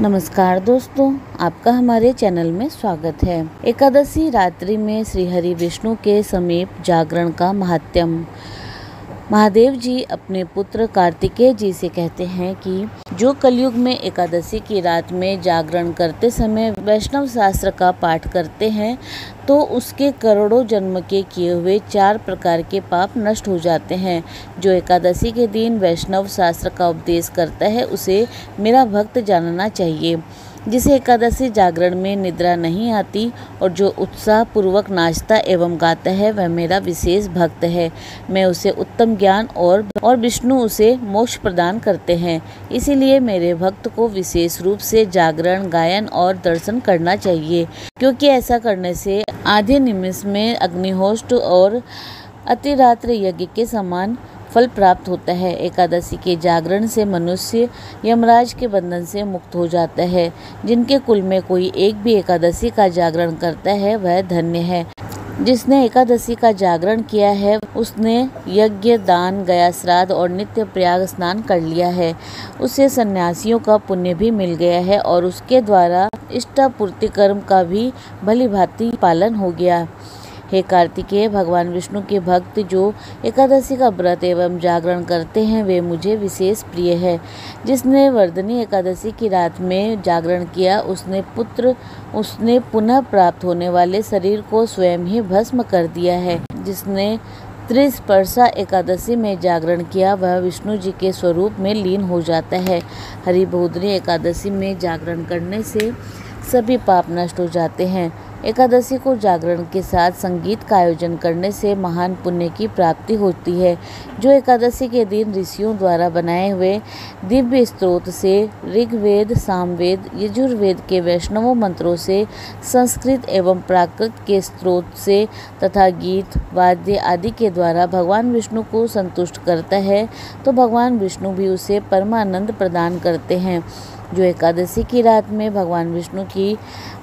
नमस्कार दोस्तों, आपका हमारे चैनल में स्वागत है। एकादशी रात्रि में श्री हरि विष्णु के समीप जागरण का महात्म्य। महादेव जी अपने पुत्र कार्तिकेय जी से कहते हैं कि जो कलयुग में एकादशी की रात में जागरण करते समय वैष्णव शास्त्र का पाठ करते हैं तो उसके करोड़ों जन्म के किए हुए 4 प्रकार के पाप नष्ट हो जाते हैं। जो एकादशी के दिन वैष्णव शास्त्र का उपदेश करता है उसे मेरा भक्त जानना चाहिए। जिसे एकादशी जागरण में निद्रा नहीं आती और जो उत्साह पूर्वक नाचता एवं गाता है वह मेरा विशेष भक्त है। मैं उसे उत्तम ज्ञान और विष्णु उसे मोक्ष प्रदान करते हैं। इसीलिए मेरे भक्त को विशेष रूप से जागरण, गायन और दर्शन करना चाहिए, क्योंकि ऐसा करने से आधे निमिष में अग्निहोत्र और अतिरात्र यज्ञ के समान फल प्राप्त होता है। एकादशी के जागरण से मनुष्य यमराज के बंधन से मुक्त हो जाता है। जिनके कुल में कोई एक भी एकादशी का जागरण करता है वह धन्य है। जिसने एकादशी का जागरण किया है उसने यज्ञ, दान, गया श्राद्ध और नित्य प्रयाग स्नान कर लिया है। उसे सन्यासियों का पुण्य भी मिल गया है और उसके द्वारा इष्टापूर्ति कर्म का भी भली भांति पालन हो गया। हे कार्तिकेय, भगवान विष्णु के भक्त जो एकादशी का व्रत एवं जागरण करते हैं वे मुझे विशेष प्रिय है। जिसने वर्धनी एकादशी की रात में जागरण किया उसने पुनः प्राप्त होने वाले शरीर को स्वयं ही भस्म कर दिया है। जिसने त्रिस्पर्शा एकादशी में जागरण किया वह विष्णु जी के स्वरूप में लीन हो जाता है। हरिबोधिनी एकादशी में जागरण करने से सभी पाप नष्ट हो जाते हैं। एकादशी को जागरण के साथ संगीत का आयोजन करने से महान पुण्य की प्राप्ति होती है। जो एकादशी के दिन ऋषियों द्वारा बनाए हुए दिव्य स्तोत्र से ऋग्वेद, सामवेद, यजुर्वेद के वैष्णव मंत्रों से, संस्कृत एवं प्राकृत के स्तोत्र से तथा गीत, वाद्य आदि के द्वारा भगवान विष्णु को संतुष्ट करता है तो भगवान विष्णु भी उसे परमानंद प्रदान करते हैं। जो एकादशी की रात में भगवान विष्णु की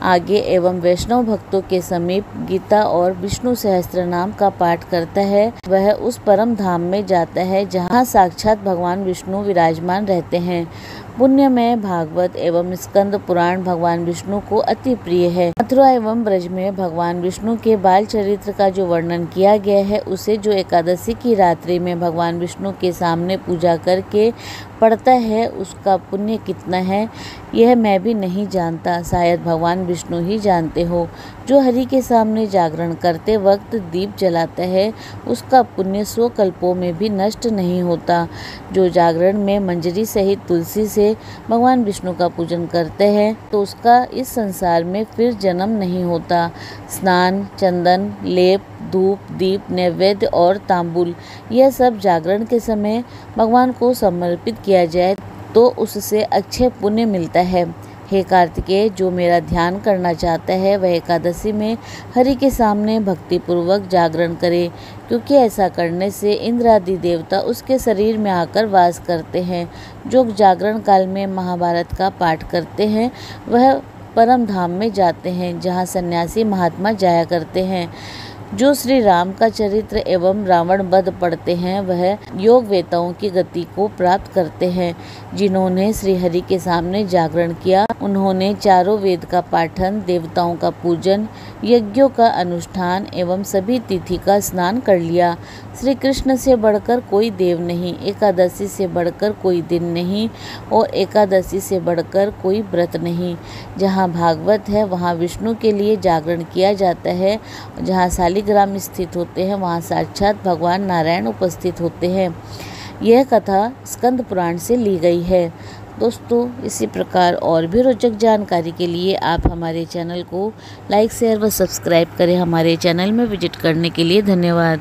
आगे एवं वैष्णव भक्तों के समीप गीता और विष्णु सहस्त्र नाम का पाठ करता है वह उस परम धाम में जाता है जहाँ साक्षात भगवान विष्णु विराजमान रहते हैं। पुण्यमय भागवत एवं स्कंद पुराण भगवान विष्णु को अति प्रिय है। मथुरा एवं ब्रज में भगवान विष्णु के बाल चरित्र का जो वर्णन किया गया है उसे जो एकादशी की रात्रि में भगवान विष्णु के सामने पूजा करके पढ़ता है उसका पुण्य कितना है यह मैं भी नहीं जानता, शायद भगवान विष्णु ही जानते हो। जो हरि के सामने जागरण करते वक्त दीप जलाता है उसका पुण्य 100 कल्पों में भी नष्ट नहीं होता। जो जागरण में मंजरी सहित तुलसी से भगवान विष्णु का पूजन करते हैं तो उसका इस संसार में फिर जन्म नहीं होता। स्नान, चंदन, लेप, धूप, दीप, नैवेद्य और तांबूल यह सब जागरण के समय भगवान को समर्पित किया जाए तो उससे अच्छे पुण्य मिलता है। हे कार्तिकेय, जो मेरा ध्यान करना चाहता है वह एकादशी में हरि के सामने भक्तिपूर्वक जागरण करे, क्योंकि ऐसा करने से इंद्र आदि देवता उसके शरीर में आकर वास करते हैं। जो जागरण काल में महाभारत का पाठ करते हैं वह परम धाम में जाते हैं जहाँ सन्यासी महात्मा जाया करते हैं। जो श्री राम का चरित्र एवं रावण वध पढ़ते हैं वह योग वेताओं की गति को प्राप्त करते हैं। जिन्होंने श्री हरि के सामने जागरण किया उन्होंने चारों वेद का पाठन, देवताओं का पूजन, यज्ञों का अनुष्ठान एवं सभी तिथि का स्नान कर लिया। श्री कृष्ण से बढ़कर कोई देव नहीं, एकादशी से बढ़कर कोई दिन नहीं और एकादशी से बढ़कर कोई व्रत नहीं। जहाँ भागवत है वहाँ विष्णु के लिए जागरण किया जाता है। जहाँ शालिग्राम स्थित होते हैं वहाँ साक्षात भगवान नारायण उपस्थित होते हैं। यह कथा स्कंद पुराण से ली गई है। दोस्तों, इसी प्रकार और भी रोचक जानकारी के लिए आप हमारे चैनल को लाइक, शेयर व सब्सक्राइब करें। हमारे चैनल में विजिट करने के लिए धन्यवाद।